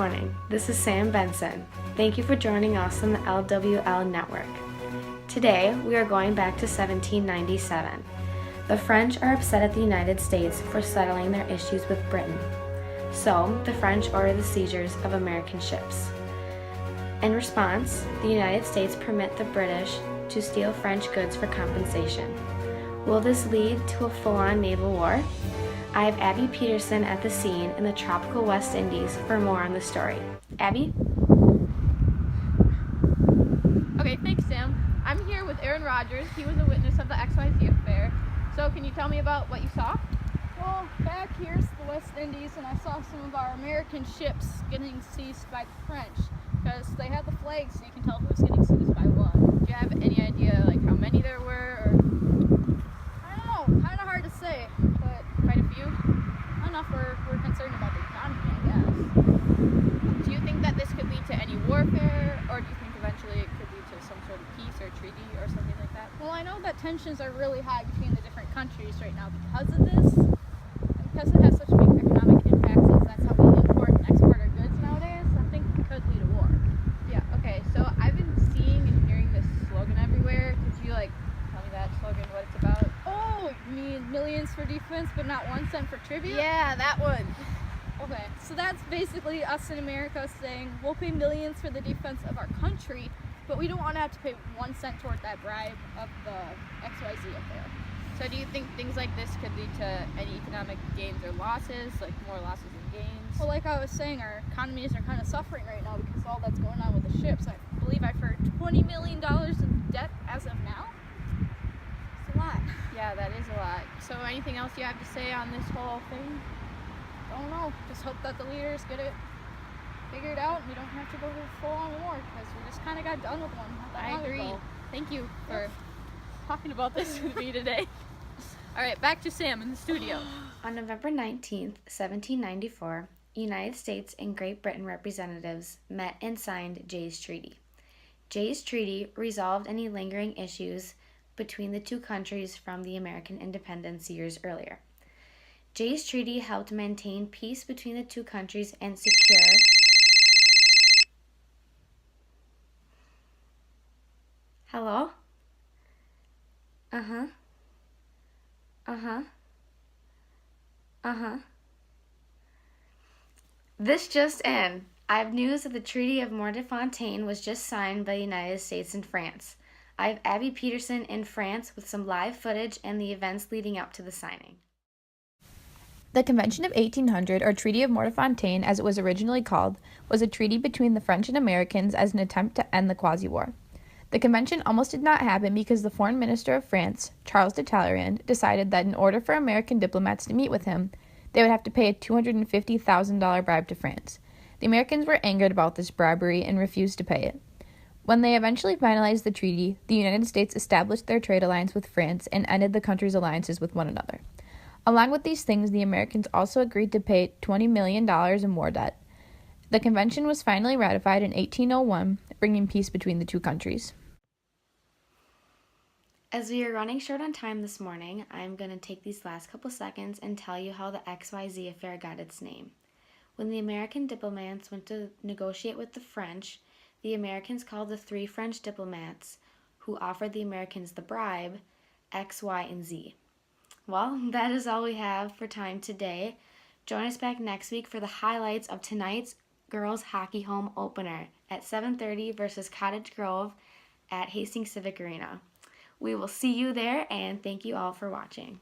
morning, this is Sam Benson. Thank you for joining us on the LWL Network. Today, we are going back to 1797. The French are upset at the United States for settling their issues with Britain. So, the French order the seizures of American ships. In response, the United States permit the British to steal French goods for compensation. Will this lead to a full-on naval war? I have Abby Peterson at the scene in the tropical West Indies for more on the story. Abby? Okay, thanks, Sam. I'm here with Aaron Rogers. He was a witness of the XYZ Affair. So can you tell me about what you saw? Well, back here's the West Indies, and I saw some of our American ships getting seized by the French because they had the flag, so you can tell who was getting seized by what. Do you have any idea like how many there were? Or I don't know, kind of hard to say, but quite a few? enough we're concerned about the economy, I guess. Do you think that this could lead to any warfare, or do you think eventually it could lead to some sort of peace or treaty or something like that? Well, I know that tensions are really high between the different countries right now because of this, and because it has such a big economic impact since that's how we import and export our goods nowadays. I think it could lead to war. Yeah, okay, so I've been seeing and hearing this slogan everywhere. Could you tell me that slogan, what it's about? Oh, you mean millions for defense but not 1 cent for tribute? Yeah, that one. Okay, so that's basically us in America saying we'll pay millions for the defense of our country, but we don't want to have to pay 1 cent toward that bribe of the XYZ affair. So do you think things like this could lead to any economic gains or losses, like more losses than gains? Well, like I was saying, our economies are kind of suffering right now because of all that's going on with the ships. I believe I've heard $20 million in debt as of now. It's a lot. Yeah, that is a lot. So anything else you have to say on this whole thing? Don't know. Just hope that the leaders get it figured out and we don't have to go to a full-on war because we just kind of got done with one. I agree. Thank you for talking about this with me today. All right, back to Sam in the studio. On November 19th, 1794, United States and Great Britain representatives met and signed Jay's Treaty. Jay's Treaty resolved any lingering issues between the two countries from the American independence years earlier. Jay's Treaty helped maintain peace between the two countries and secure Hello? Uh-huh. This just in. I have news that the Treaty of Mortefontaine was just signed by the United States and France. I have Abby Peterson in France with some live footage and the events leading up to the signing. The Convention of 1800, or Treaty of Mortefontaine as it was originally called, was a treaty between the French and Americans as an attempt to end the Quasi-War. The convention almost did not happen because the foreign minister of France, Charles de Talleyrand, decided that in order for American diplomats to meet with him, they would have to pay a $250,000 bribe to France. The Americans were angered about this bribery and refused to pay it. When they eventually finalized the treaty, the United States established their trade alliance with France and ended the country's alliances with one another. Along with these things, the Americans also agreed to pay $20 million in war debt. The convention was finally ratified in 1801, bringing peace between the two countries. As we are running short on time this morning, I'm going to take these last couple seconds and tell you how the XYZ affair got its name. When the American diplomats went to negotiate with the French, the Americans called the 3 French diplomats who offered the Americans the bribe X, Y, and Z. Well, that is all we have for time today. Join us back next week for the highlights of tonight's girls hockey home opener at 7:30 versus Cottage Grove at Hastings Civic Arena. We will see you there, and thank you all for watching.